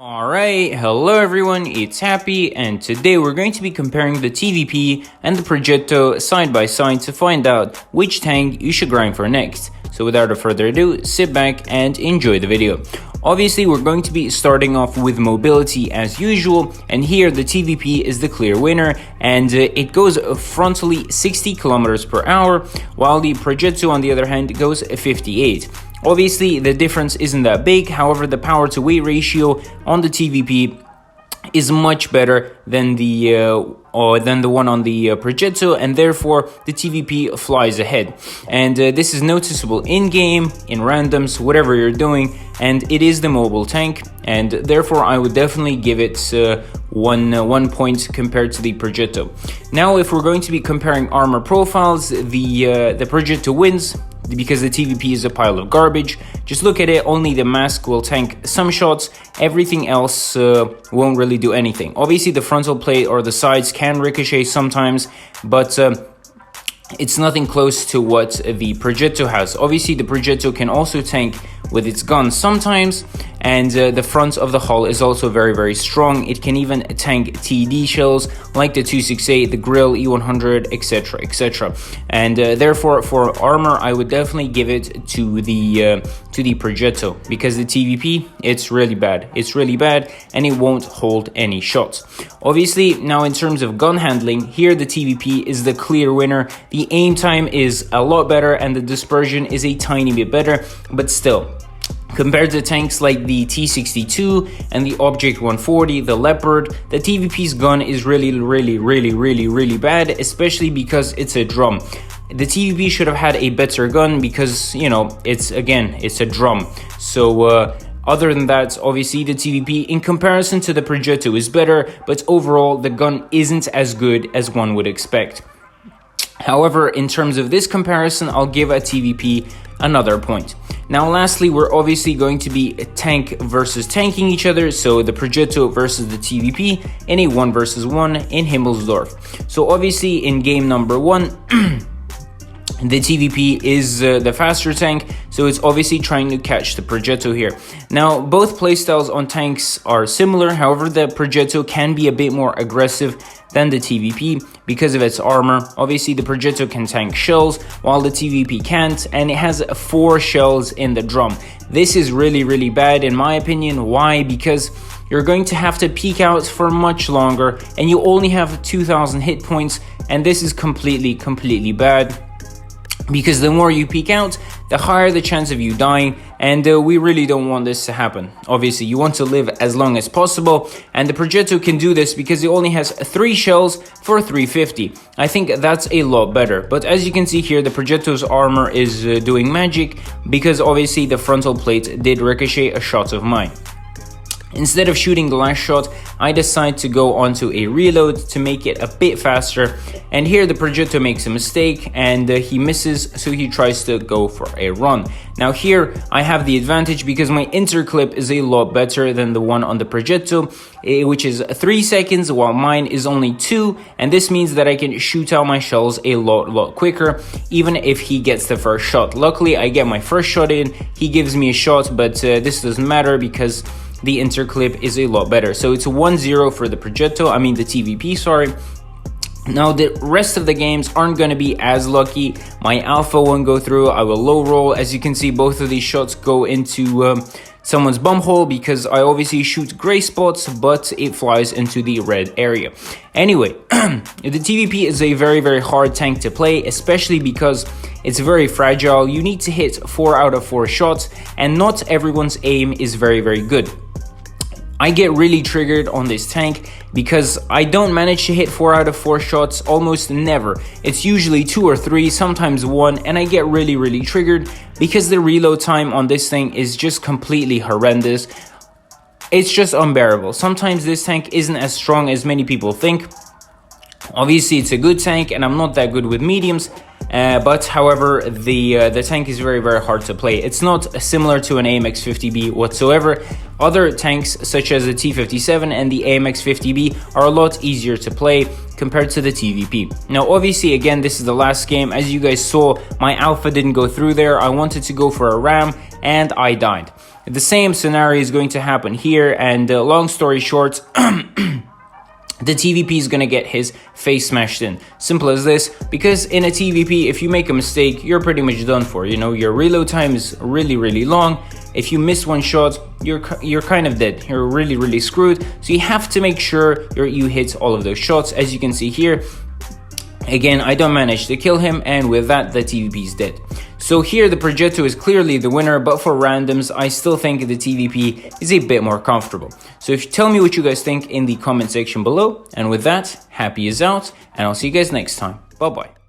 Alright, hello everyone, it's Happy, and today we're going to be comparing the TVP and the Progetto side by side to find out which tank you should grind for next. So without further ado, sit back and enjoy the video. Obviously, we're going to be starting off with mobility as usual, and here the TVP is the clear winner, and it goes frontally 60 kilometers per hour, while the Progetto on the other hand goes 58. Obviously, the difference isn't that big, however, the power to weight ratio on the TVP is much better than the one on the Progetto, and therefore the TVP flies ahead. And this is noticeable in-game, in randoms, whatever you're doing, and it is the mobile tank, and therefore I would definitely give it one point compared to the Progetto. Now, if we're going to be comparing armor profiles, the Progetto wins, because the TVP is a pile of garbage. Just look at it, only the mask will tank some shots, everything else won't really do anything. Obviously the frontal plate or the sides can ricochet sometimes, but it's nothing close to what the Progetto has. Obviously the Progetto can also tank with its gun sometimes, and the front of the hull is also very strong. It can even tank TD shells like the 268, the Grill, E100, etc. And therefore for armor I would definitely give it to the Progetto, because the TVP, it's really bad and it won't hold any shots. Obviously, now in terms of gun handling, here the TVP is the clear winner. The aim time is a lot better and the dispersion is a tiny bit better, but still, compared to tanks like the T62 and the Object 140, the Leopard, the TVP's gun is really bad, especially because it's a drum. The TVP should have had a better gun because, you know, it's a drum. So other than that, obviously the TVP in comparison to the Progetto is better, but overall the gun isn't as good as one would expect. However, in terms of this comparison, I'll give a TVP another point. Now lastly, we're obviously going to be tank versus tanking each other, so the Progetto versus the TVP in a 1 versus 1 in Himmelsdorf. So obviously in game number 1, the TVP is the faster tank, so it's obviously trying to catch the Progetto here. Now, both playstyles on tanks are similar, however, the Progetto can be a bit more aggressive than the TVP because of its armor. Obviously, the Progetto can tank shells, while the TVP can't, and it has 4 shells in the drum. This is really bad in my opinion. Why? Because you're going to have to peek out for much longer, and you only have 2,000 hit points, and this is completely bad. Because the more you peek out, the higher the chance of you dying, and we really don't want this to happen. Obviously, you want to live as long as possible, and the Progetto can do this because it only has 3 shells for 350. I think that's a lot better, but as you can see here, the Progetto's armor is doing magic, because obviously the frontal plate did ricochet a shot of mine. Instead of shooting the last shot, I decide to go onto a reload to make it a bit faster, and here the Progetto makes a mistake and he misses, so he tries to go for a run. Now here I have the advantage because my interclip is a lot better than the one on the Progetto, which is 3 seconds, while mine is only 2, and this means that I can shoot out my shells a lot quicker, even if he gets the first shot. Luckily, I get my first shot in, he gives me a shot, but this doesn't matter because the interclip is a lot better. So it's 1-0 for the Progetto, the TVP, sorry. Now the rest of the games aren't going to be as lucky. My alpha won't go through, I will low roll. As you can see, both of these shots go into someone's bum hole because I obviously shoot gray spots, but it flies into the red area. Anyway, the TVP is a very hard tank to play, especially because it's very fragile. You need to hit 4 out of 4 shots, and not everyone's aim is very good. I get really triggered on this tank because I don't manage to hit 4 out of 4 shots almost never. It's usually 2 or 3, sometimes 1, and I get really triggered because the reload time on this thing is just completely horrendous. It's just unbearable. Sometimes this tank isn't as strong as many people think. Obviously, it's a good tank, and I'm not that good with mediums, but however, the tank is very, very hard to play. It's not similar to an AMX-50B whatsoever. Other tanks such as the T-57 and the AMX-50B are a lot easier to play compared to the TVP. Now obviously, again, this is the last game. As you guys saw, my alpha didn't go through there. I wanted to go for a ram and I died. The same scenario is going to happen here, and long story short, the TVP is gonna get his face smashed in. Simple as this, because in a TVP, if you make a mistake, you're pretty much done for. You know, your reload time is really, really long. If you miss one shot, you're kind of dead. You're really, really screwed. So you have to make sure you hit all of those shots. As you can see here, again, I don't manage to kill him, and with that, the TVP is dead. So here, the Progetto is clearly the winner, but for randoms, I still think the TVP is a bit more comfortable. So if you tell me what you guys think in the comment section below, and with that, happy is out, and I'll see you guys next time. Bye-bye.